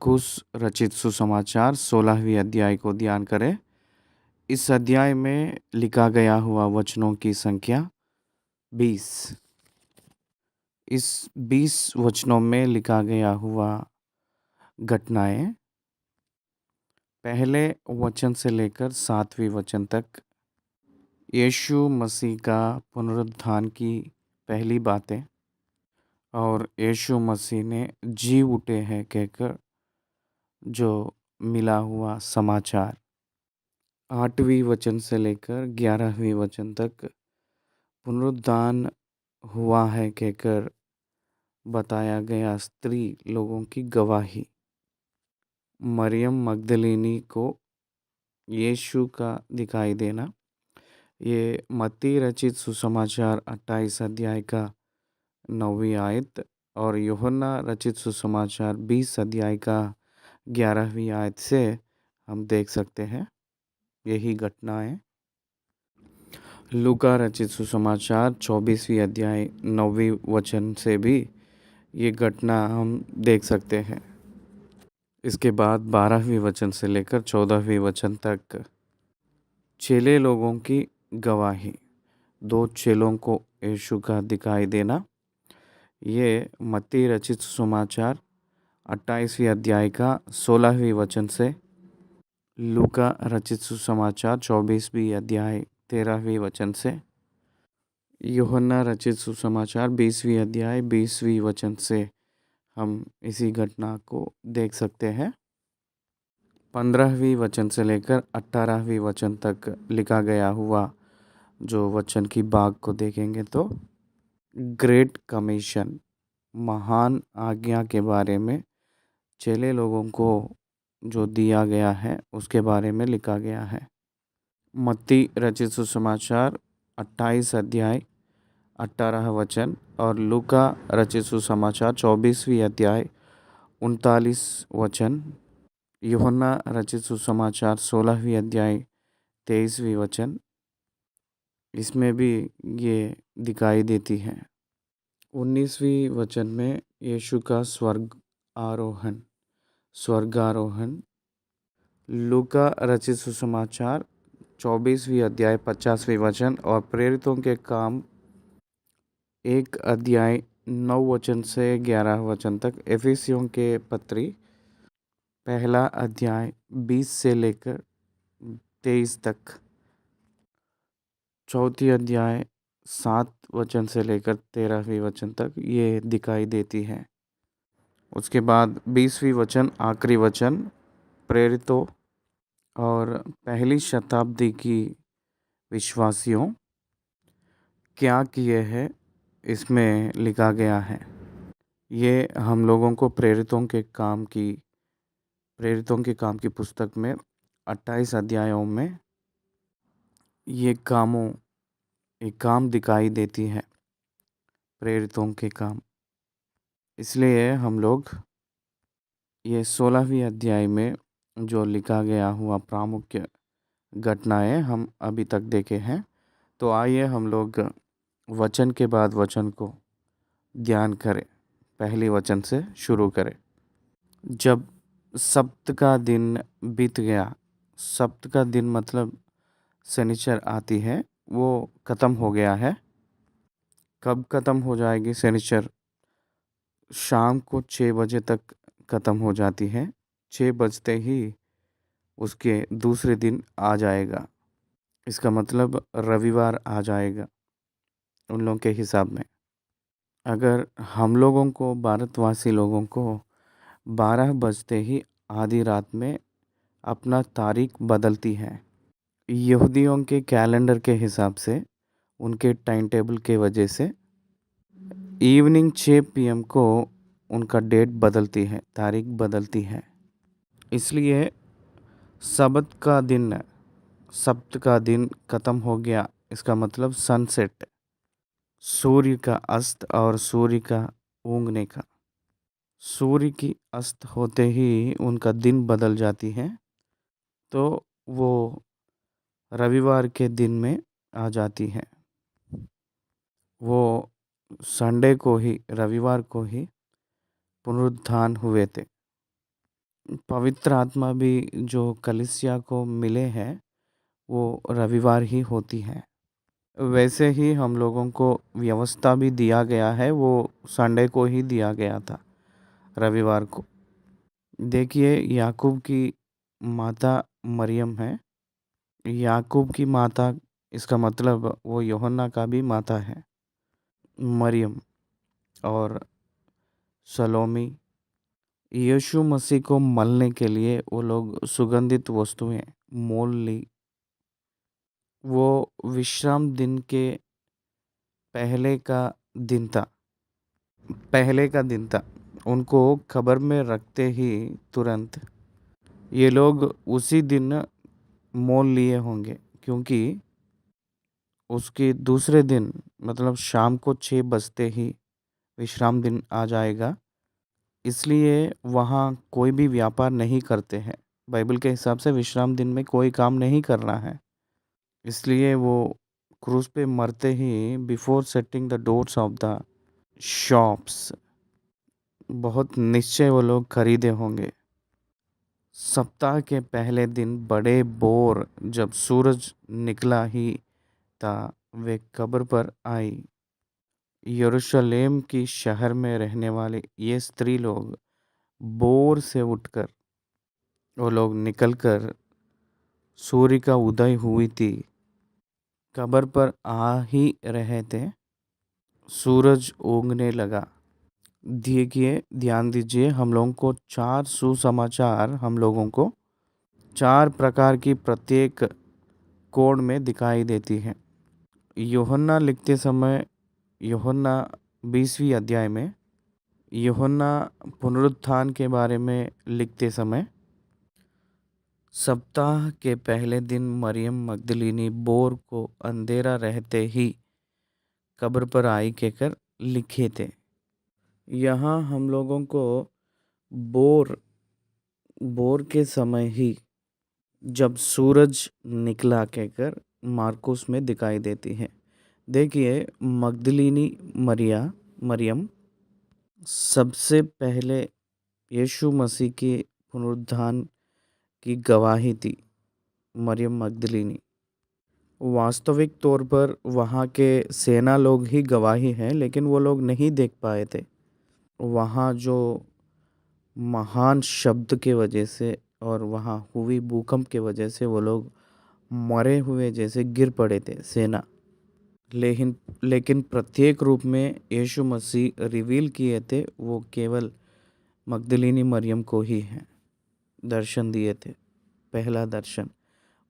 मरकुस रचित सुसमाचार 16वीं अध्याय को ध्यान करें। इस अध्याय में लिखा गया हुआ वचनों की संख्या 20। इस 20 वचनों में लिखा गया हुआ घटनाएं पहले वचन से लेकर 7वें वचन तक यीशु मसीह का पुनरुत्थान की पहली बातें और यीशु मसीह ने जी उठे हैं कहकर जो मिला हुआ समाचार 8वीं वचन से लेकर 11वीं वचन तक पुनरुत्थान हुआ है कहकर बताया गया स्त्री लोगों की गवाही, मरियम मगदलिनी को यीशु का दिखाई देना, ये मत्ती रचित सुसमाचार 28 अध्याय का 9वीं आयत और यूहन्ना रचित सुसमाचार 20 अध्याय का 11वीं आयत से हम देख सकते हैं यही घटनाएं। लूका रचित सुसमाचार 24वीं अध्याय 9वीं वचन से भी ये घटना हम देख सकते हैं। इसके बाद 12वीं वचन से लेकर 14वीं वचन तक चेले लोगों की गवाही, 2 चेलों को यीशु का दिखाई देना, ये मत्ती रचित सुसमाचार 28वीं अध्याय का 16वीं वचन से लूका रचित सुसमाचार 24वीं अध्याय 13वीं वचन से, यूहन्ना रचित सुसमाचार 20वीं अध्याय 20वीं वचन से हम इसी घटना को देख सकते हैं। 15वीं वचन से लेकर 18वीं वचन तक लिखा गया हुआ जो वचन की भाग को देखेंगे तो ग्रेट कमीशन, महान आज्ञा के बारे में चेले लोगों को जो दिया गया है उसके बारे में लिखा गया है। मत्ती रचित सुसमाचार 28 अध्याय 18 वचन और लूका रचित सुसमाचार 24वीं अध्याय 39 वचन, यूहन्ना रचित सुसमाचार 16वीं अध्याय 23वीं वचन, इसमें भी ये दिखाई देती है। 19वीं वचन में यीशु का स्वर्गारोहण, लूका रचित सुसमाचार 24वीं अध्याय 50वीं वचन और प्रेरितों के काम 1 अध्याय 9 वचन से 11 वचन तक, एफिसियों के पत्री 1 अध्याय 20 से लेकर 23 तक, 4 अध्याय 7 वचन से लेकर 13वीं वचन तक ये दिखाई देती है। उसके बाद 20वीं वचन आखिरी वचन प्रेरितों और पहली शताब्दी की विश्वासियों क्या किए हैं इसमें लिखा गया है। ये हम लोगों को प्रेरितों के काम की पुस्तक में 28 अध्यायों में ये काम दिखाई देती है, प्रेरितों के काम। इसलिए हम लोग ये 16वीं अध्याय में जो लिखा गया हुआ प्रामुख्य घटनाएं हम अभी तक देखे हैं। तो आइए हम लोग वचन के बाद वचन को ध्यान करें। पहली वचन से शुरू करें। जब सप्त का दिन बीत गया, सप्त का दिन मतलब शनिचर आती है, वो ख़त्म हो गया है। कब ख़त्म हो जाएगी शनिचर? शाम को 6 बजे तक ख़त्म हो जाती है। 6 बजते ही उसके दूसरे दिन आ जाएगा। इसका मतलब रविवार आ जाएगा उन लोगों के हिसाब में। अगर हम लोगों को, भारतवासी लोगों को 12 बजते ही आधी रात में अपना तारीख बदलती है। यहूदियों के कैलेंडर के हिसाब से, उनके टाइम टेबल के वजह से इवनिंग 6 PM को उनका डेट बदलती है, तारीख बदलती है। इसलिए सब्त का दिन ख़त्म हो गया। इसका मतलब सनसेट, सूर्य का अस्त और सूर्य का उगने का। सूर्य की अस्त होते ही उनका दिन बदल जाती है, तो वो रविवार के दिन में आ जाती है। वो संडे को ही, रविवार को ही पुनरुत्थान हुए थे। पवित्र आत्मा भी जो कलीसिया को मिले हैं वो रविवार ही होती है। वैसे ही हम लोगों को व्यवस्था भी दिया गया है, वो संडे को ही दिया गया था, रविवार को। देखिए, याकूब की माता मरियम है। याकूब की माता, इसका मतलब वो यूहन्ना का भी माता है, मरियम और सलोमी। यीशु मसीह को मलने के लिए वो लोग सुगंधित वस्तुएं मोल ली। वो विश्राम दिन के पहले का दिन था, पहले का दिन था। उनको खबर में रखते ही तुरंत ये लोग उसी दिन मोल लिए होंगे, क्योंकि उसके दूसरे दिन मतलब शाम को 6 बजते ही विश्राम दिन आ जाएगा। इसलिए वहाँ कोई भी व्यापार नहीं करते हैं। बाइबल के हिसाब से विश्राम दिन में कोई काम नहीं करना है। इसलिए वो क्रूस पे मरते ही before setting the doors of the shops बहुत निश्चय वो लोग खरीदे होंगे। सप्ताह के पहले दिन बड़े बोर जब सूरज निकला ही था, वे कब्र पर आई। यरूशलेम की शहर में रहने वाले ये स्त्री लोग बोर से उठकर वो लोग निकलकर सूर्य का उदय हुई थी कब्र पर आ ही रहे थे। सूरज उगने लगा। देखिए, ध्यान दीजिए, हम लोगों को 4 सुसमाचार हम लोगों को 4 प्रकार की प्रत्येक कोण में दिखाई देती है। यूहन्ना लिखते समय, यूहन्ना 20वीं अध्याय में यूहन्ना पुनरुत्थान के बारे में लिखते समय सप्ताह के पहले दिन मरियम मगदलीनी बोर को अंधेरा रहते ही कब्र पर आई कहकर लिखे थे। यहाँ हम लोगों को बोर बोर के समय ही जब सूरज निकला कहकर मार्कुस में दिखाई देती है। देखिए, मगदलीनी मरियम सबसे पहले यीशु मसीह के पुनरुत्थान की गवाही थी। मरियम मगदलीनी वास्तविक तौर पर वहाँ के सेना लोग ही गवाही हैं, लेकिन वो लोग नहीं देख पाए थे। वहाँ जो महान शब्द के वजह से और वहाँ हुई भूकंप के वजह से वो लोग मरे हुए जैसे गिर पड़े थे सेना। लेकिन लेकिन प्रत्येक रूप में यीशु मसीह रिवील किए थे, वो केवल मगदलीनी मरियम को ही हैं दर्शन दिए थे, पहला दर्शन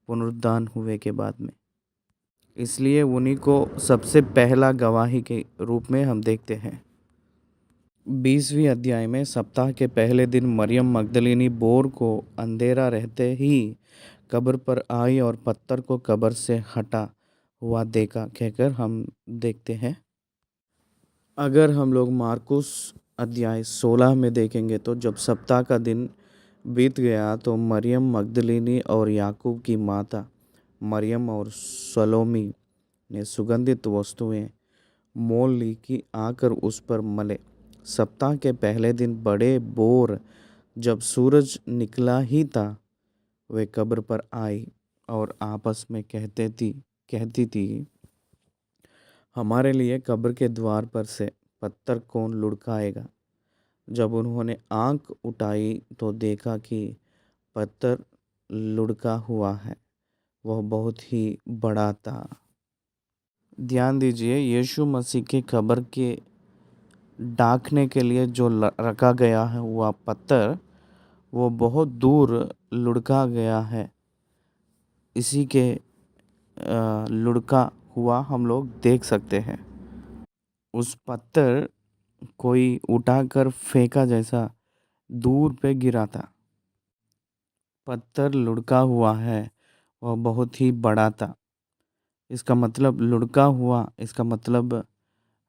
पुनरुत्थान हुए के बाद में। इसलिए उन्हीं को सबसे पहला गवाही के रूप में हम देखते हैं। 20वीं अध्याय में सप्ताह के पहले दिन मरियम मगदलीनी बोर को अंधेरा रहते ही कब्र पर आई और पत्थर को कब्र से हटा हुआ देखा कहकर हम देखते हैं। अगर हम लोग मार्कुस अध्याय 16 में देखेंगे तो जब सप्ताह का दिन बीत गया तो मरियम मगदलीनी और याकूब की माता मरियम और सलोमी ने सुगंधित वस्तुएं मोल ली कि आकर उस पर मले। सप्ताह के पहले दिन बड़े बोर जब सूरज निकला ही था, वे कब्र पर आई और आपस में कहती थी, हमारे लिए कब्र के द्वार पर से पत्थर कौन लुढ़काएगा। जब उन्होंने आंख उठाई तो देखा कि पत्थर लुढ़का हुआ है, वह बहुत ही बड़ा था। ध्यान दीजिए, यीशु मसीह के कब्र के ढांकने के लिए जो रखा गया है वह पत्थर वो बहुत दूर लुढ़का गया है। इसी के लुढ़का हुआ हम लोग देख सकते हैं। उस पत्थर कोई उठाकर फेंका जैसा दूर पे गिरा था। पत्थर लुढ़का हुआ है, वह बहुत ही बड़ा था। इसका मतलब लुढ़का हुआ, इसका मतलब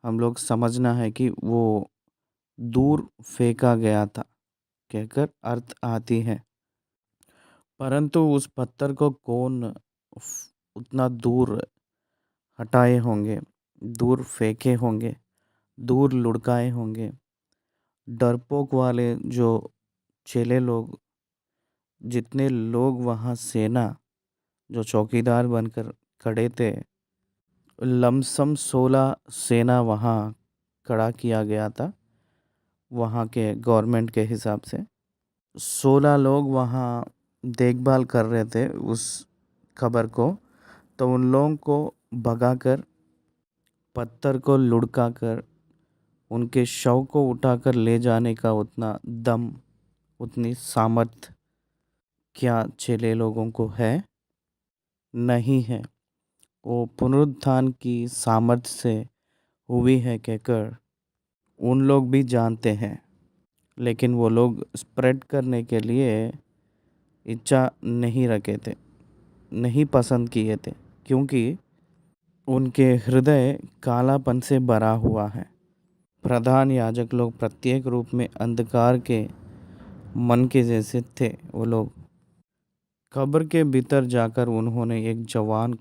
हम लोग समझना है कि वो दूर फेंका गया था कहकर अर्थ आती है। परंतु उस पत्थर को कौन उतना दूर हटाए होंगे, दूर फेंके होंगे, दूर लुढ़काए होंगे। डरपोक वाले जो चेले लोग जितने लोग वहाँ सेना जो चौकीदार बनकर खड़े थे, लमसम 16 सेना वहाँ खड़ा किया गया था वहाँ के गवर्नमेंट के हिसाब से। 16 लोग वहाँ देखभाल कर रहे थे उस खबर को। तो उन लोगों को भगाकर, पत्थर को लुढ़का कर, उनके शव को उठाकर ले जाने का उतना दम, उतनी सामर्थ क्या चेले लोगों को है? नहीं है। वो पुनरुत्थान की सामर्थ्य से हुई है कहकर उन लोग भी जानते हैं, लेकिन वो लोग स्प्रेड करने के लिए इच्छा नहीं रखे थे, नहीं पसंद किए थे, क्योंकि उनके हृदय कालापन से भरा हुआ है। प्रधान याजक लोग प्रत्येक रूप में अंधकार के मन के जैसे थे। वो लोग कब्र के भीतर जाकर उन्होंने एक जवान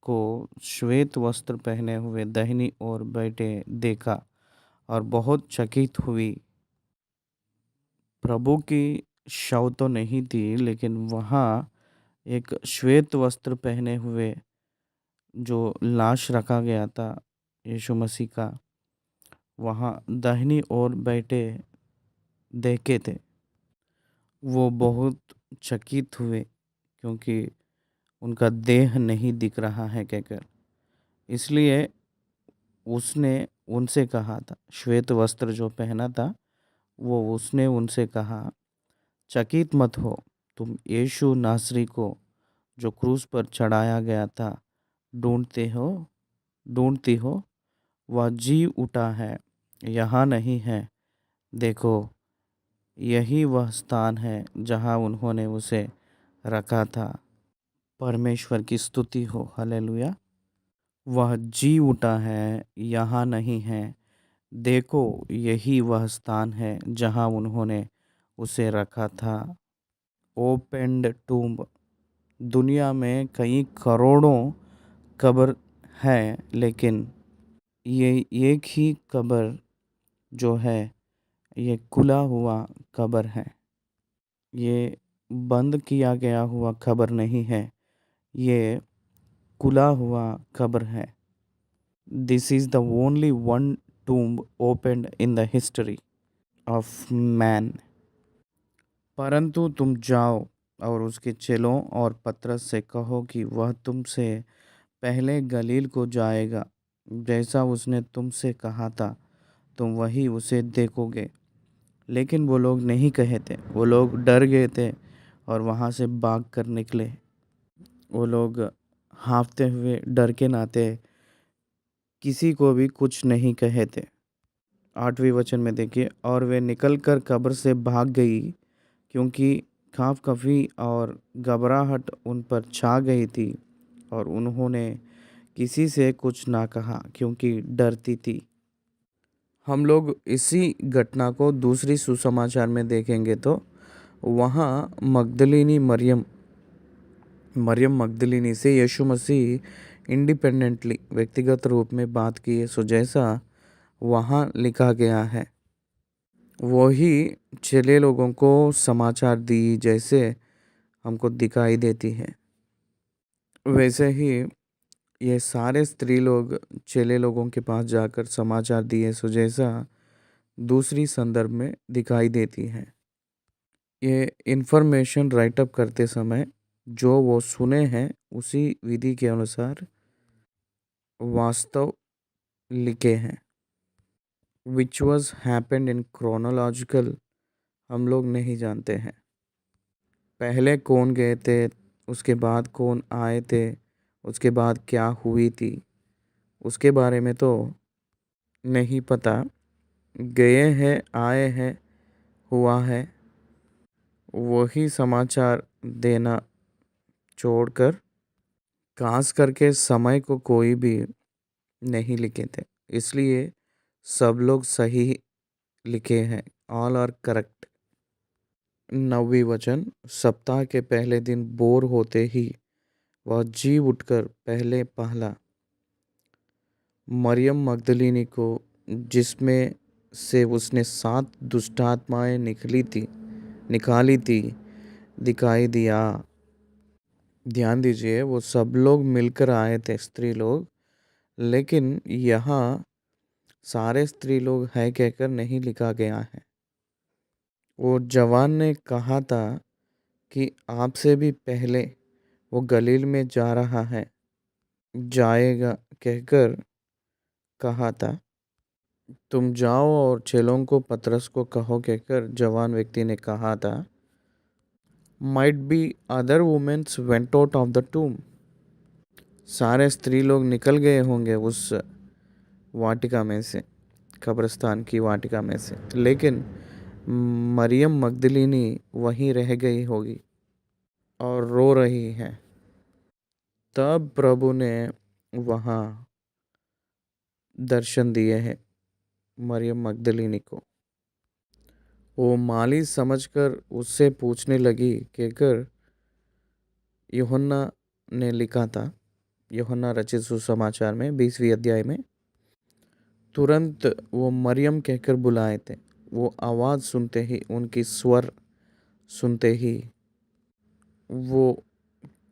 को श्वेत वस्त्र पहने हुए दाहिनी ओर बैठे देखा और बहुत चकित हुई। प्रभु की शव तो नहीं थी, लेकिन वहाँ एक श्वेत वस्त्र पहने हुए जो लाश रखा गया था यीशु मसीह का, वहाँ दाहिनी ओर बैठे देखे थे। वो बहुत चकित हुए क्योंकि उनका देह नहीं दिख रहा है कहकर। इसलिए उसने उनसे कहा था, श्वेत वस्त्र जो पहना था वो उसने उनसे कहा, चकित मत हो, तुम यीशु नासरी को जो क्रूस पर चढ़ाया गया था ढूंढती हो। वह जी उठा है, यहाँ नहीं है। देखो, यही वह स्थान है जहाँ उन्होंने उसे रखा था। परमेश्वर की स्तुति हो, हालेलुया। वह जी उठा है, यहाँ नहीं है। देखो, यही वह स्थान है जहाँ उन्होंने उसे रखा था। Opened tomb. दुनिया में कई करोड़ों कब्र हैं, लेकिन ये एक ही कब्र जो है, ये खुला हुआ कब्र है। ये बंद किया गया हुआ कब्र नहीं है, ये खुला हुआ कब्र है। This is the only one tomb opened in the history of man। परंतु तुम जाओ और उसके चेलों और पतरस से कहो कि वह तुमसे पहले गलील को जाएगा, जैसा उसने तुमसे कहा था तुम वही उसे देखोगे। लेकिन वो लोग नहीं कहे थे, वो लोग डर गए थे और वहाँ से भाग कर निकले। वो लोग हाँफते हुए डर के नाते किसी को भी कुछ नहीं कहे थे। 8वें वचन में देखिए, और वे निकलकर कब्र से भाग गई, क्योंकि खौफ खफी और घबराहट उन पर छा गई थी, और उन्होंने किसी से कुछ ना कहा क्योंकि डरती थी। हम लोग इसी घटना को दूसरी सुसमाचार में देखेंगे तो वहाँ मगदलिनी मरियम मगदलिनी से यीशु मसीह इंडिपेंडेंटली व्यक्तिगत रूप में बात किए, सो जैसा वहाँ लिखा गया है वही चेले लोगों को समाचार दी जैसे हमको दिखाई देती है। वैसे ही ये सारे स्त्री लोग चेले लोगों के पास जाकर समाचार दिए, सो जैसा दूसरी संदर्भ में दिखाई देती है। ये इन्फॉर्मेशन राइटअप करते समय जो वो सुने हैं उसी विधि के अनुसार वास्तव लिखे हैं। Which was happened in chronological हम लोग नहीं जानते हैं। पहले कौन गए थे, उसके बाद कौन आए थे, उसके बाद क्या हुई थी, उसके बारे में तो नहीं पता। गए हैं, आए हैं, हुआ है, वही समाचार देना छोड़कर खास करके समय को कोई भी नहीं लिखे थे। इसलिए सब लोग सही लिखे हैं, ऑल आर करेक्ट। 9वीं वचन, सप्ताह के पहले दिन बोर होते ही वह जी उठकर पहले पहला मरियम मगदलिनी को, जिसमें से उसने 7 दुष्टात्माएं निकाली थी, दिखाई दिया। ध्यान दीजिए, वो सब लोग मिलकर आए थे, स्त्री लोग, लेकिन यहाँ सारे स्त्री लोग है कहकर नहीं लिखा गया है। वो जवान ने कहा था कि आपसे भी पहले वो गलील में जा रहा है, जाएगा कहकर कहा था। तुम जाओ और चेलों को पतरस को कहो कहकर जवान व्यक्ति ने कहा था। Might be other womens went out of the tomb. सारे स्त्री लोग निकल गए होंगे उस वाटिका में से, कब्रिस्तान की वाटिका में से, लेकिन मरियम मगदलिनी वहीं रह गई होगी और रो रही है। तब प्रभु ने वहाँ दर्शन दिए हैं मरियम मगदलिनी को। वो माली समझकर उससे पूछने लगी कि कर यूहन्ना ने लिखा था, यूहन्ना रचित सुसमाचार में 20वीं अध्याय में, तुरंत वो मरियम कहकर बुलाए थे। वो आवाज़ सुनते ही, उनकी स्वर सुनते ही वो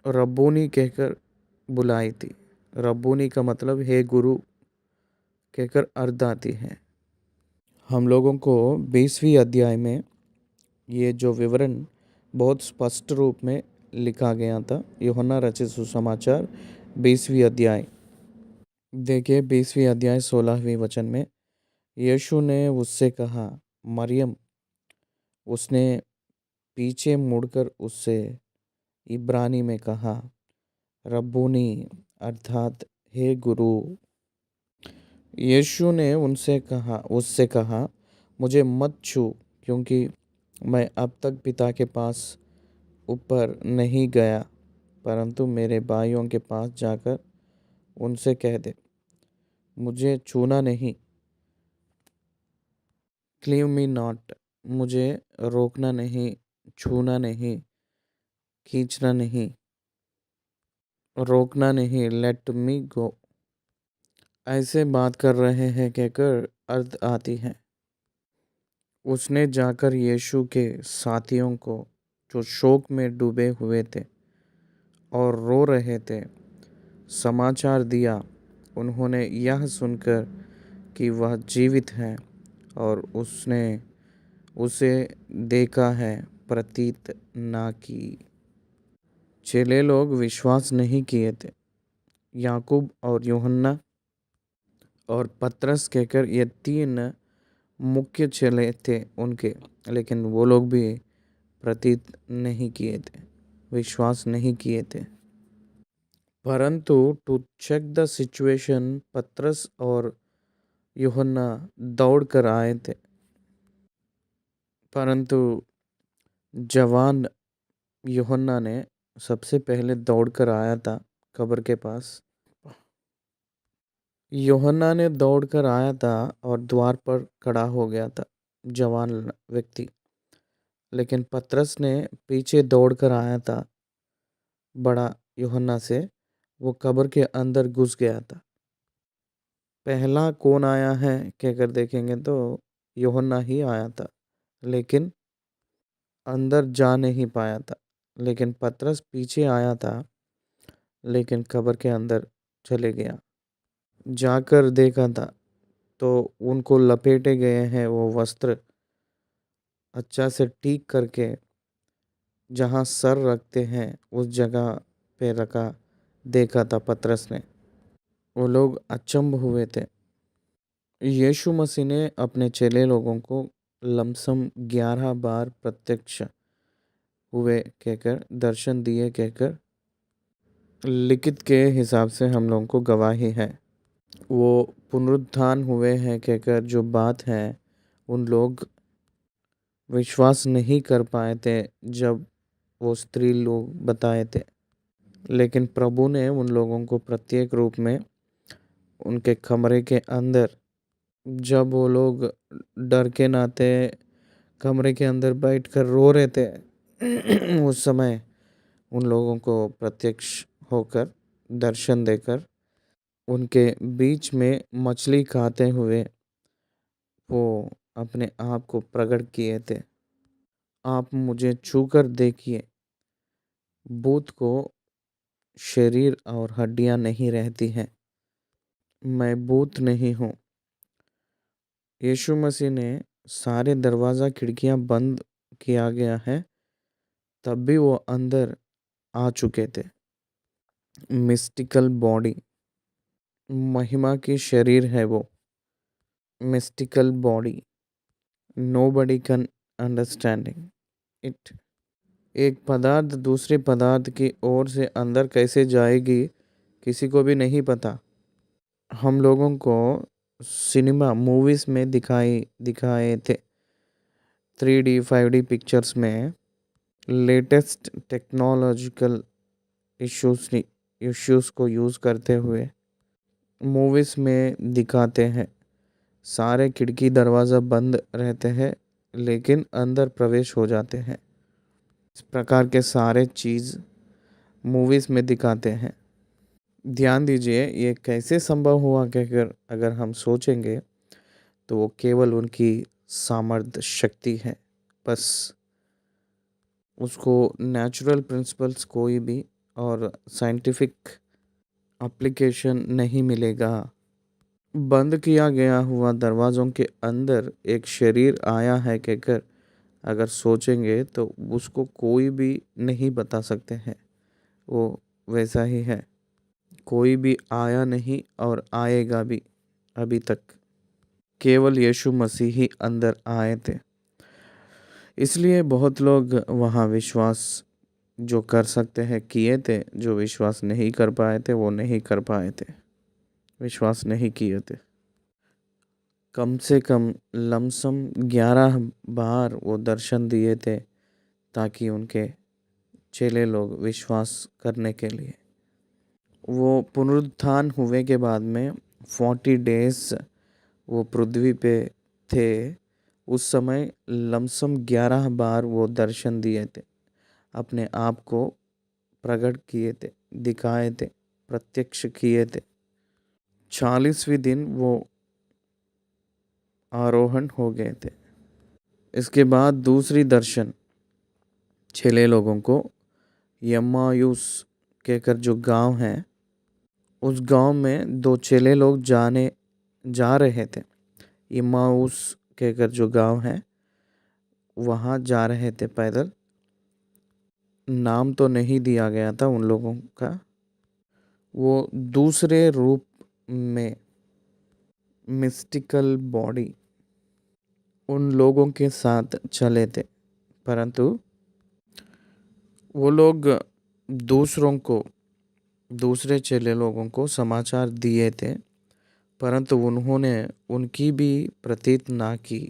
रब्बोनी कहकर बुलाई थी। रब्बोनी का मतलब है गुरु कहकर अर्थ आती है। हम लोगों को 20वीं अध्याय में ये जो विवरण बहुत स्पष्ट रूप में लिखा गया था, यूहन्ना रचित सुसमाचार 20वीं अध्याय। देखिए 20वीं अध्याय 16वीं वचन में, यीशु ने उससे कहा मरियम। उसने पीछे मुड़कर उससे इब्रानी में कहा रब्बूनी, अर्थात हे गुरु। यीशु ने उससे कहा मुझे मत छू, क्योंकि मैं अब तक पिता के पास ऊपर नहीं गया, परंतु मेरे भाइयों के पास जाकर उनसे कह दे, मुझे छूना नहीं, क्लीव मी नॉट, मुझे रोकना नहीं, छूना नहीं, खींचना नहीं, रोकना नहीं, लेट मी गो। ऐसे बात कर रहे हैं कहकर अर्थ आती है। उसने जाकर यीशु के साथियों को, जो शोक में डूबे हुए थे और रो रहे थे, समाचार दिया। उन्होंने यह सुनकर कि वह जीवित है और उसने उसे देखा है, प्रतीत ना की। चेले लोग विश्वास नहीं किए थे। याकूब और यूहन्ना और पतरस कहकर ये 3 मुख्य चेले थे उनके, लेकिन वो लोग भी प्रतीत नहीं किए थे, विश्वास नहीं किए थे। परंतु टू चेक द सिचुएशन, पतरस और यूहन्ना दौड़ कर आए थे। परंतु जवान यूहन्ना ने सबसे पहले दौड़ कर आया था कब्र के पास। यूहन्ना ने दौड़ कर आया था और द्वार पर खड़ा हो गया था, जवान व्यक्ति। लेकिन पतरस ने पीछे दौड़ कर आया था बड़ा यूहन्ना से, वो कब्र के अंदर घुस गया था। पहला कौन आया है कहकर देखेंगे तो यूहन्ना ही आया था, लेकिन अंदर जा नहीं पाया था। लेकिन पतरस पीछे आया था, लेकिन कब्र के अंदर चले गया। जाकर देखा था तो उनको लपेटे गए हैं वो वस्त्र, अच्छा से ठीक करके जहाँ सर रखते हैं उस जगह पे रखा, देखा था पतरस ने। वो लोग अचंभ हुए थे। यीशु मसीह ने अपने चेले लोगों को लमसम 11 बार प्रत्यक्ष हुए कहकर, दर्शन दिए कहकर लिखित के हिसाब से हम लोगों को गवाही है। वो पुनरुत्थान हुए हैं कहकर जो बात है, उन लोग विश्वास नहीं कर पाए थे जब वो स्त्री लोग बताए थे। लेकिन प्रभु ने उन लोगों को प्रत्येक रूप में उनके कमरे के अंदर, जब वो लोग डर के नाते कमरे के अंदर बैठकर रो रहे थे उस समय उन लोगों को प्रत्यक्ष होकर, दर्शन देकर, उनके बीच में मछली खाते हुए वो अपने आप को प्रकट किए थे। आप मुझे छूकर देखिए, भूत को शरीर और हड्डियां नहीं रहती हैं। मैं भूत नहीं हूँ। यीशु मसीह ने सारे दरवाज़ा खिड़कियां बंद किया गया है, तब भी वो अंदर आ चुके थे। मिस्टिकल बॉडी, महिमा की शरीर है वो। Mystical body, nobody can understanding it. एक पदार्थ दूसरे पदार्थ की ओर से अंदर कैसे जाएगी, किसी को भी नहीं पता। हम लोगों को सिनेमा मूवीज़ में दिखाए थे, 3D 5D पिक्चर्स में लेटेस्ट टेक्नोलॉजिकल इश्यूज़ को यूज़ करते हुए मूवीज़ में दिखाते हैं। सारे खिड़की दरवाज़ा बंद रहते हैं, लेकिन अंदर प्रवेश हो जाते हैं। इस प्रकार के सारे चीज़ मूवीज़ में दिखाते हैं। ध्यान दीजिए, ये कैसे संभव हुआ कहकर अगर हम सोचेंगे तो वो केवल उनकी सामर्थ्य शक्ति है। बस उसको नेचुरल प्रिंसिपल्स कोई भी और साइंटिफिक एप्लीकेशन नहीं मिलेगा। बंद किया गया हुआ दरवाज़ों के अंदर एक शरीर आया है कहकर अगर सोचेंगे तो उसको कोई भी नहीं बता सकते हैं। वो वैसा ही है। कोई भी आया नहीं और आएगा भी अभी तक। केवल यीशु मसीह ही अंदर आए थे। इसलिए बहुत लोग वहाँ विश्वास जो कर सकते हैं किए थे, जो विश्वास नहीं कर पाए थे वो नहीं कर पाए थे, विश्वास नहीं किए थे। कम से कम लमसम 11 बार वो दर्शन दिए थे ताकि उनके चेले लोग विश्वास करने के लिए। वो पुनरुत्थान हुए के बाद में 40 डेज वो पृथ्वी पे थे। उस समय लमसम 11 बार वो दर्शन दिए थे, अपने आप को प्रकट किए थे, दिखाए थे, प्रत्यक्ष किए थे। 40वें दिन वो आरोहण हो गए थे। इसके बाद दूसरी दर्शन चेले लोगों को यम्मायूस कहकर जो गांव है, उस गांव में दो चेले लोग जा रहे थे। यम्माऊस कहकर जो गांव है वहाँ जा रहे थे पैदल। नाम तो नहीं दिया गया था उन लोगों का। वो दूसरे रूप में मिस्टिकल बॉडी उन लोगों के साथ चले थे, परंतु वो लोग दूसरे चेले लोगों को समाचार दिए थे, परंतु उन्होंने उनकी भी प्रतीत ना की,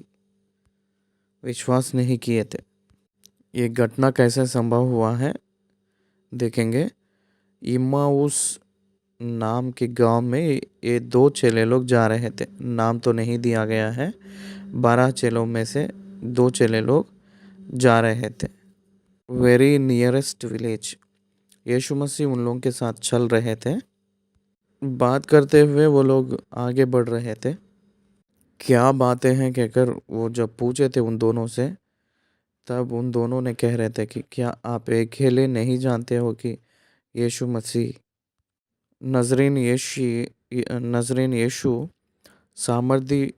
विश्वास नहीं किए थे। ये घटना कैसे संभव हुआ है देखेंगे। इम्माऊस नाम के गांव में ये दो चेले लोग जा रहे थे। नाम तो नहीं दिया गया है। 12 चेलों में से 2 चेले लोग जा रहे थे। Very nearest village. यीशु मसीह उन लोगों के साथ चल रहे थे। बात करते हुए वो लोग आगे बढ़ रहे थे। क्या बातें हैं कहकर वो जब पूछे थे उन दोनों से, तब उन दोनों ने कह रहे थे कि क्या आप अकेले नहीं जानते हो कि यीशु मसीह नजरीन यीशु सामर्थी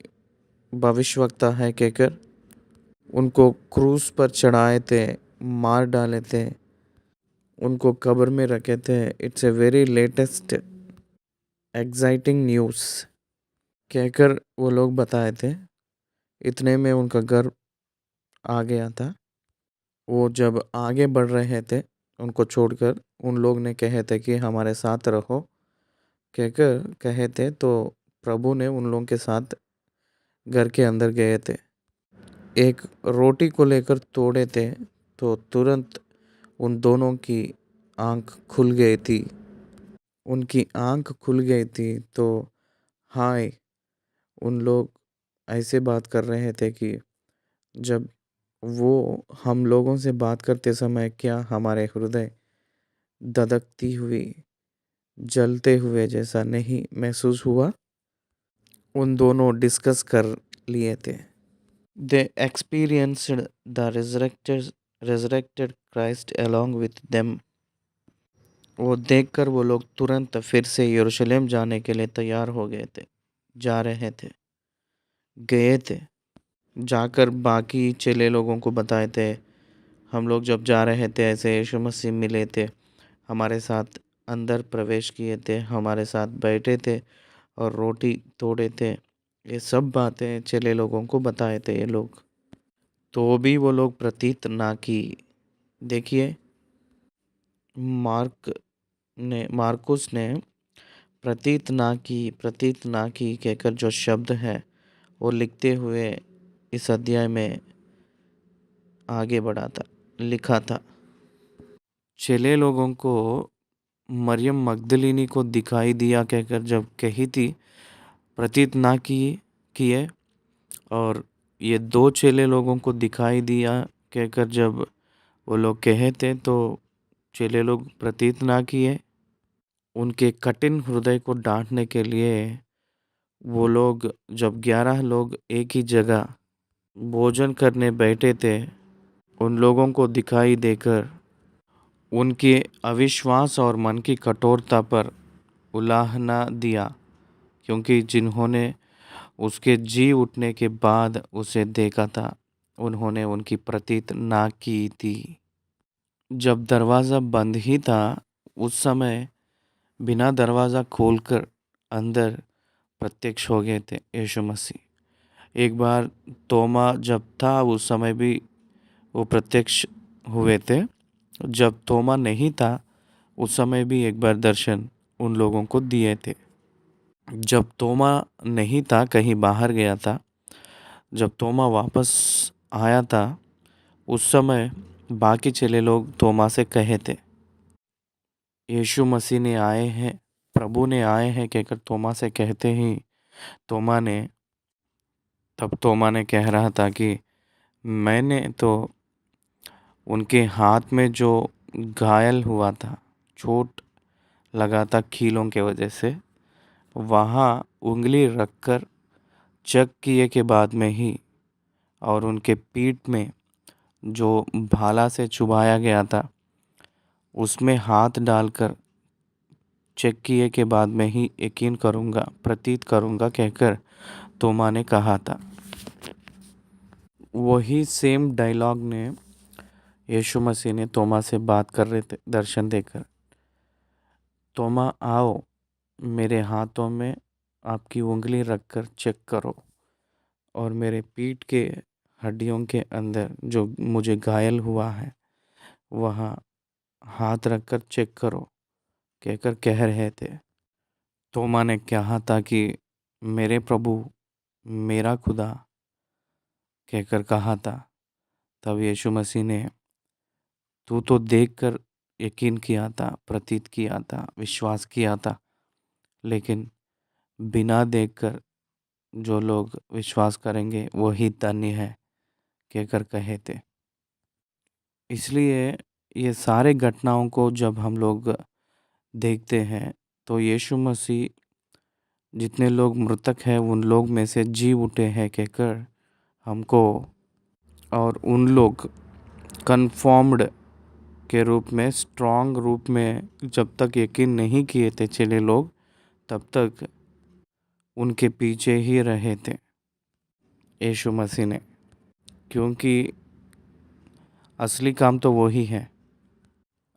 भविष्यवक्ता है कहकर उनको क्रूस पर चढ़ाए थे, मार डाले थे, उनको कब्र में रखे थे। It's a very latest exciting news कहकर वो लोग बताए थे। इतने में उनका घर आ गया था। वो जब आगे बढ़ रहे थे उनको छोड़कर, उन लोग ने कहे थे कि हमारे साथ रहो कहकर कहे थे, तो प्रभु ने उन लोगों के साथ घर के अंदर गए थे। एक रोटी को लेकर तोड़े थे तो तुरंत उन दोनों की आंख खुल गई थी। उनकी आंख खुल गई थी तो हाय, उन लोग ऐसे बात कर रहे थे कि जब वो हम लोगों से बात करते समय क्या हमारे हृदय धधकती हुई, जलते हुए जैसा नहीं महसूस हुआ। उन दोनों डिस्कस कर लिए थे। They experienced the resurrected Christ along with them. वो देखकर वो लोग तुरंत फिर से यरूशलेम जाने के लिए तैयार हो गए थे, जा रहे थे, गए थे। जाकर बाकी चेले लोगों को बताए थे, हम लोग जब जा रहे थे ऐसे यीशु मसीह मिले थे, हमारे साथ अंदर प्रवेश किए थे, हमारे साथ बैठे थे और रोटी तोड़े थे। ये सब बातें चेले लोगों को बताए थे ये लोग। तो भी वो लोग प्रतीत ना की। देखिए, मार्क मार्कुस ने प्रतीत ना की कहकर जो शब्द है वो लिखते हुए इस अध्याय में आगे बढ़ा था, लिखा था। चेले लोगों को मरियम मगदलिनी को दिखाई दिया कहकर जब कही थी, प्रतीत ना किए, और ये दो चेले लोगों को दिखाई दिया कहकर जब वो लोग कहे थे, तो चेले लोग प्रतीत ना किए। उनके कठिन हृदय को डांटने के लिए वो लोग, जब 11 लोग एक ही जगह भोजन करने बैठे थे, उन लोगों को दिखाई देकर उनके अविश्वास और मन की कठोरता पर उलाहना दिया, क्योंकि जिन्होंने उसके जी उठने के बाद उसे देखा था, उन्होंने उनकी प्रतीत ना की थी। जब दरवाज़ा बंद ही था, उस समय बिना दरवाज़ा खोलकर अंदर प्रत्यक्ष हो गए थे यीशु मसीह। एक बार तोमा जब था उस समय भी वो प्रत्यक्ष हुए थे। जब तोमा नहीं था उस समय भी एक बार दर्शन उन लोगों को दिए थे। जब तोमा नहीं था, कहीं बाहर गया था, जब तोमा वापस आया था, उस समय बाकी चेले लोग तोमा से कहे थे, यीशु मसीह ने आए हैं, प्रभु ने आए हैं कहकर तोमा से कहते ही तोमा ने कह रहा था कि मैंने तो उनके हाथ में जो घायल हुआ था, चोट लगा था कीलों के वजह से, वहाँ उंगली रखकर चेक किए के बाद में ही, और उनके पीठ में जो भाला से चुभाया गया था उसमें हाथ डालकर चेक किए के बाद में ही यकीन करूँगा, प्रतीत करूँगा कहकर तोमा ने कहा था। वही सेम डायलॉग ने यीशु मसीह ने तोमा से बात कर रहे थे दर्शन देकर। तोमा आओ, मेरे हाथों में आपकी उंगली रखकर चेक करो और मेरे पीठ के हड्डियों के अंदर जो मुझे घायल हुआ है वहाँ हाथ रखकर चेक करो कहकर कह रहे थे। तोमा ने कहा था कि मेरे प्रभु, मेरा खुदा कहकर कहा था। तब यीशु मसीह ने, तू तो देखकर यकीन किया था, प्रतीत किया था, विश्वास किया था, लेकिन बिना देखकर जो लोग विश्वास करेंगे वही धन्य है कहकर कहे थे। इसलिए ये सारे घटनाओं को जब हम लोग देखते हैं तो यीशु मसीह जितने लोग मृतक हैं उन लोग में से जी उठे हैं कहकर हमको, और उन लोग कन्फर्म्ड के रूप में, स्ट्रॉन्ग रूप में जब तक यकीन नहीं किए थे चेले लोग, तब तक उनके पीछे ही रहे थे यीशु मसीह ने, क्योंकि असली काम तो वही है।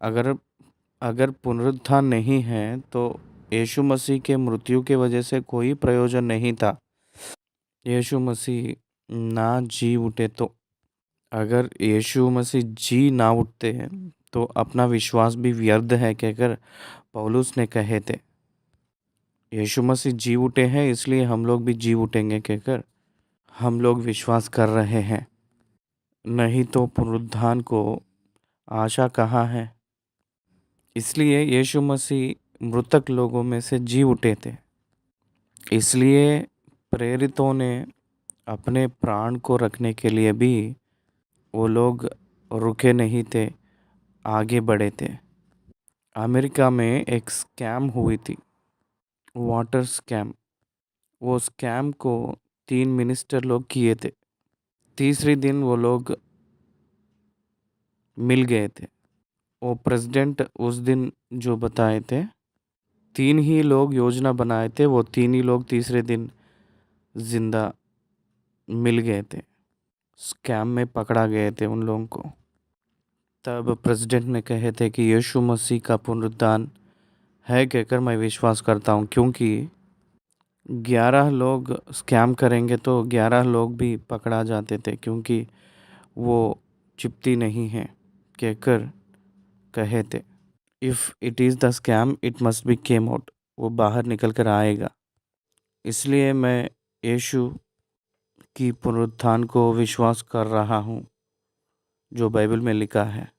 अगर अगर पुनरुत्थान नहीं है तो यीशु मसीह के मृत्यु के वजह से कोई प्रयोजन नहीं था। यीशु मसीह ना जी उठे तो, अगर यीशु मसीह जी ना उठते हैं तो अपना विश्वास भी व्यर्थ है कहकर पौलुस ने कहे थे। यीशु मसीह जी उठे हैं इसलिए हम लोग भी जी उठेंगे कहकर हम लोग विश्वास कर रहे हैं। नहीं तो पुनरुत्थान को आशा कहाँ है। इसलिए यीशु मसीह मृतक लोगों में से जी उठे थे। इसलिए प्रेरितों ने अपने प्राण को रखने के लिए भी वो लोग रुके नहीं थे, आगे बढ़े थे। अमेरिका में एक स्कैम हुई थी, वाटर स्कैम। वो स्कैम को 3 मिनिस्टर लोग किए थे। तीसरे दिन वो लोग मिल गए थे। वो प्रेसिडेंट उस दिन जो बताए थे, 3 ही लोग योजना बनाए थे, वो 3 ही लोग तीसरे दिन ज़िंदा मिल गए थे। स्कैम में पकड़ा गए थे उन लोगों को। तब प्रेसिडेंट ने कहे थे कि यीशु मसीह का पुनरुत्थान है कहकर मैं विश्वास करता हूँ, क्योंकि 11 लोग स्कैम करेंगे तो 11 लोग भी पकड़ा जाते थे, क्योंकि वो चिपती नहीं है कहकर कहे थे। If it is the scam it must be came out, वो बाहर निकल कर आएगा। इसलिए मैं यीशु की पुनरुत्थान को विश्वास कर रहा हूँ, जो बाइबल में लिखा है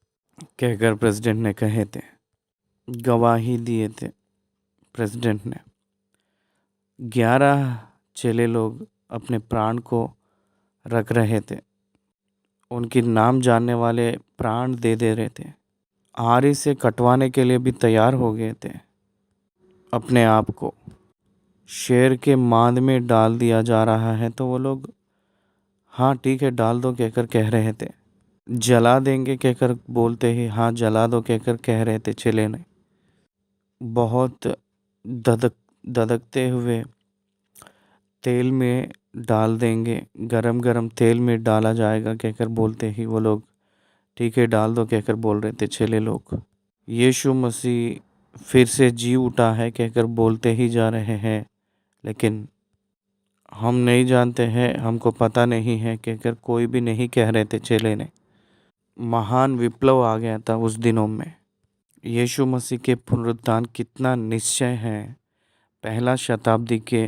कहकर प्रेसिडेंट ने कहे थे, गवाही दिए थे प्रेसिडेंट ने। 11 चेले लोग अपने प्राण को रख रहे थे, उनके नाम जानने वाले प्राण दे दे रहे थे, आरी से कटवाने के लिए भी तैयार हो गए थे। अपने आप को शेर के मांद में डाल दिया जा रहा है तो वो लोग हाँ ठीक है डाल दो कहकर कह रहे थे। जला देंगे कहकर बोलते ही हाँ जला दो कहकर कह रहे थे चेले ने। बहुत धधकते हुए तेल में डाल देंगे, गरम गरम तेल में डाला जाएगा कहकर बोलते ही वो लोग ठीक है डाल दो कहकर बोल रहे थे चेले लोग। यीशु मसीह फिर से जी उठा है कहकर बोलते ही जा रहे हैं, लेकिन हम नहीं जानते हैं, हमको पता नहीं है कहकर कोई भी नहीं कह रहे थे चेले ने। महान विप्लव आ गया था उस दिनों में। यीशु मसीह के पुनरुत्थान कितना निश्चय है, पहला शताब्दी के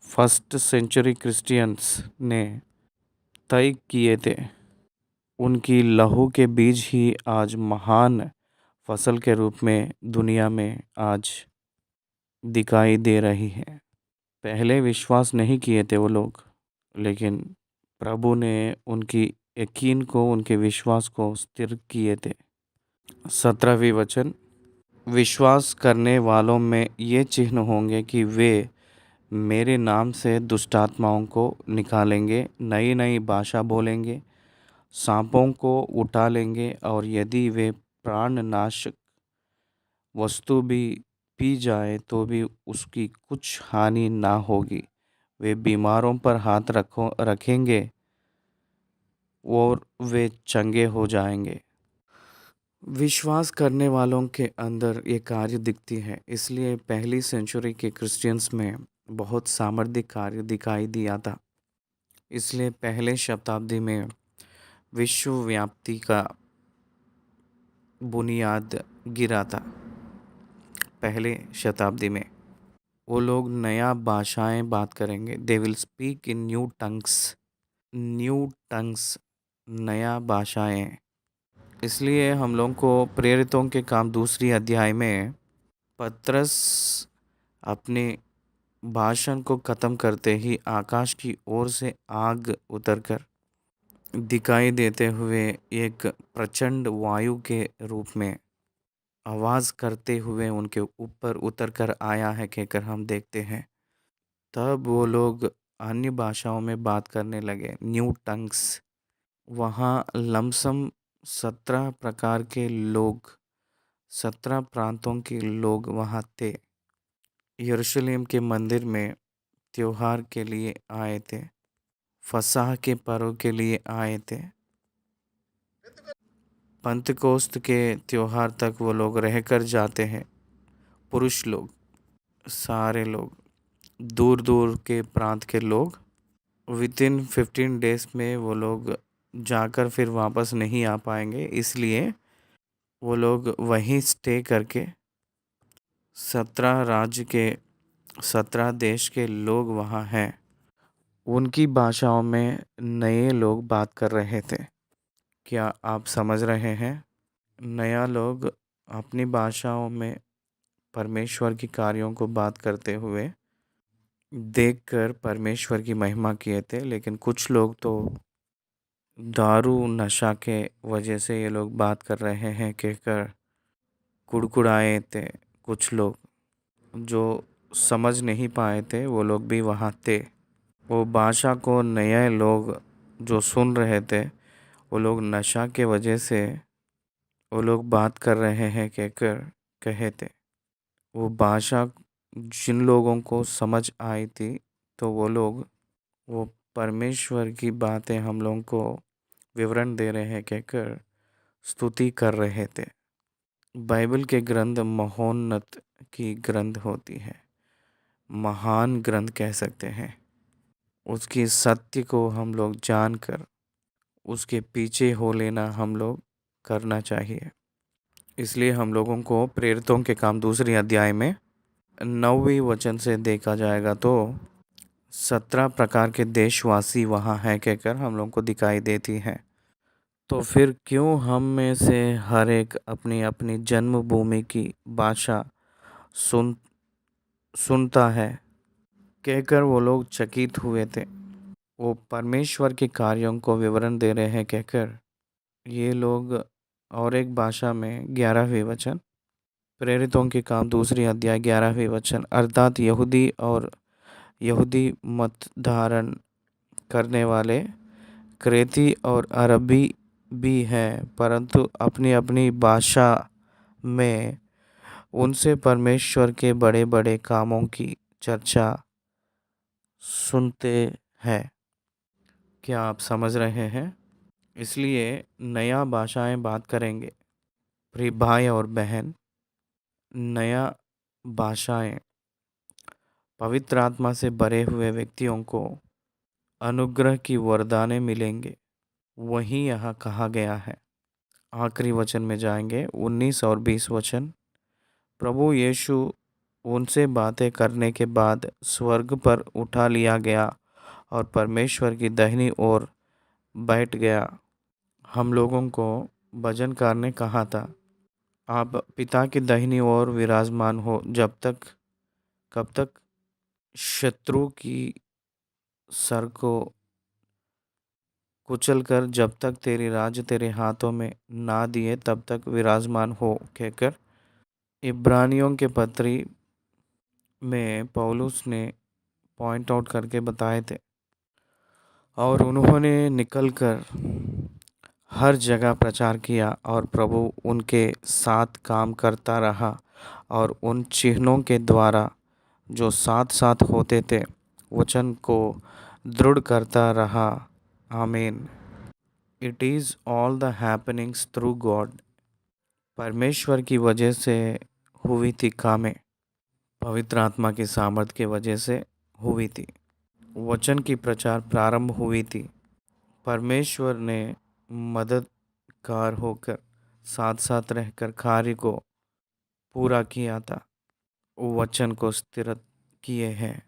फर्स्ट सेंचुरी क्रिश्चियंस ने तय किए थे। उनकी लहू के बीज ही आज महान फसल के रूप में दुनिया में आज दिखाई दे रही है। पहले विश्वास नहीं किए थे वो लोग, लेकिन प्रभु ने उनकी यकीन को, उनके विश्वास को स्थिर किए थे। 17वीं वचन, विश्वास करने वालों में ये चिन्ह होंगे कि वे मेरे नाम से दुष्टात्माओं को निकालेंगे, नई नई भाषा बोलेंगे, सांपों को उठा लेंगे, और यदि वे प्राणनाशक वस्तु भी पी जाए तो भी उसकी कुछ हानि ना होगी। वे बीमारों पर हाथ रखेंगे और वे चंगे हो जाएंगे। विश्वास करने वालों के अंदर ये कार्य दिखती है, इसलिए पहली सेंचुरी के क्रिश्चियंस में बहुत सामर्थ्य कार्य दिखाई दिया था। इसलिए पहले शताब्दी में विश्व व्याप्ति का बुनियाद गिरा था। पहले शताब्दी में वो लोग नया भाषाएं बात करेंगे, they will speak in new tongues, नया भाषाएं। इसलिए हम लोगों को प्रेरितों के काम दूसरी अध्याय में पतरस अपने भाषण को ख़त्म करते ही आकाश की ओर से आग उतरकर दिखाई देते हुए एक प्रचंड वायु के रूप में आवाज़ करते हुए उनके ऊपर उतर कर आया है कहकर हम देखते हैं। तब वो लोग अन्य भाषाओं में बात करने लगे, न्यू टंग्स। वहाँ लमसम 17 प्रकार के लोग, 17 प्रांतों के लोग वहाँ थे। यरूशलेम के मंदिर में त्योहार के लिए आए थे, फसह के पर्व के लिए आए थे। पंतकोस्त के त्योहार तक वो लोग रहकर जाते हैं। पुरुष लोग, सारे लोग, दूर दूर के प्रांत के लोग, विदिन 15 डेज में वो लोग जाकर फिर वापस नहीं आ पाएंगे, इसलिए वो लोग वहीं स्टे करके 17 राज्य के 17 देश के लोग वहाँ हैं। उनकी भाषाओं में नए लोग बात कर रहे थे। क्या आप समझ रहे हैं? नया लोग अपनी भाषाओं में परमेश्वर की कार्यों को बात करते हुए देखकर परमेश्वर की महिमा किए थे। लेकिन कुछ लोग तो दारू नशा के वजह से ये लोग बात कर रहे हैं कहकर कुड़कुड़ाए थे। कुछ लोग जो समझ नहीं पाए थे वो लोग भी वहाँ थे। वो भाषा को नए लोग जो सुन रहे थे वो लोग नशा के वजह से वो लोग बात कर रहे हैं कहकर कहे थे। वो भाषा जिन लोगों को समझ आई थी, तो वो लोग वो परमेश्वर की बातें हम लोगों को विवरण दे रहे हैं कहकर स्तुति कर रहे थे। बाइबल के ग्रंथ महोन्नत की ग्रंथ होती है, महान ग्रंथ कह सकते हैं। उसकी सत्य को हम लोग जानकर उसके पीछे हो लेना हम लोग करना चाहिए। इसलिए हम लोगों को प्रेरितों के काम दूसरी अध्याय में 9वें वचन से देखा जाएगा तो 17 प्रकार के देशवासी वहाँ हैं कहकर हम लोगों को दिखाई देती हैं। तो फिर क्यों हम में से हर एक अपनी अपनी जन्मभूमि की भाषा सुनता है कहकर वो लोग चकित हुए थे। वो परमेश्वर के कार्यों को विवरण दे रहे हैं कहकर ये लोग और एक भाषा में 11वें वचन, प्रेरितों के काम दूसरी अध्याय 11वें वचन, अर्थात यहूदी और यहूदी मत धारण करने वाले क्रेती और अरबी भी हैं, परंतु अपनी अपनी भाषा में उनसे परमेश्वर के बड़े बड़े कामों की चर्चा सुनते हैं। क्या आप समझ रहे हैं? इसलिए नया भाषाएं बात करेंगे। प्रिय भाई और बहन, नया भाषाएं पवित्र आत्मा से भरे हुए व्यक्तियों को अनुग्रह की वरदानें मिलेंगे। वही यहाँ कहा गया है। आखिरी वचन में जाएंगे 19 और 20 वचन। प्रभु यीशु उनसे बातें करने के बाद स्वर्ग पर उठा लिया गया और परमेश्वर की दाहिनी ओर बैठ गया। हम लोगों को भजनकार ने कहा था, आप पिता की दाहिनी ओर विराजमान हो जब तक, कब तक? शत्रु की सर को कुचल कर जब तक तेरी राज तेरे हाथों में ना दिए तब तक विराजमान हो कहकर इब्रानियों के पत्री में पौलुस ने पॉइंट आउट करके बताए थे। और उन्होंने निकलकर हर जगह प्रचार किया और प्रभु उनके साथ काम करता रहा और उन चिन्हों के द्वारा जो साथ साथ होते थे वचन को दृढ़ करता रहा। आमीन। It is all the happenings through God. परमेश्वर की वजह से हुई थी कामें, पवित्र आत्मा की सामर्थ के वजह से हुई थी। वचन की प्रचार प्रारंभ हुई थी। परमेश्वर ने मददगार होकर साथ साथ रहकर कार्य को पूरा किया था, वचन को स्थिर किए हैं।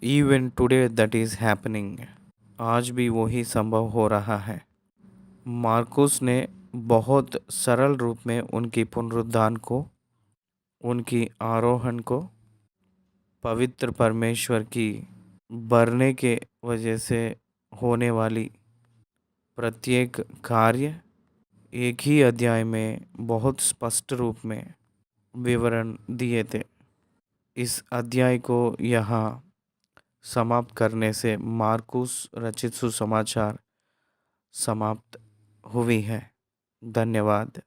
Even today that is happening. आज भी वही संभव हो रहा है। मार्कुस ने बहुत सरल रूप में उनकी पुनरुत्थान को, उनकी आरोहण को, पवित्र परमेश्वर की बढ़ने के वजह से होने वाली प्रत्येक कार्य एक ही अध्याय में बहुत स्पष्ट रूप में विवरण दिए थे। इस अध्याय को यहाँ समाप्त करने से मार्कुस रचित सुसमाचार समाप्त हुई है। धन्यवाद।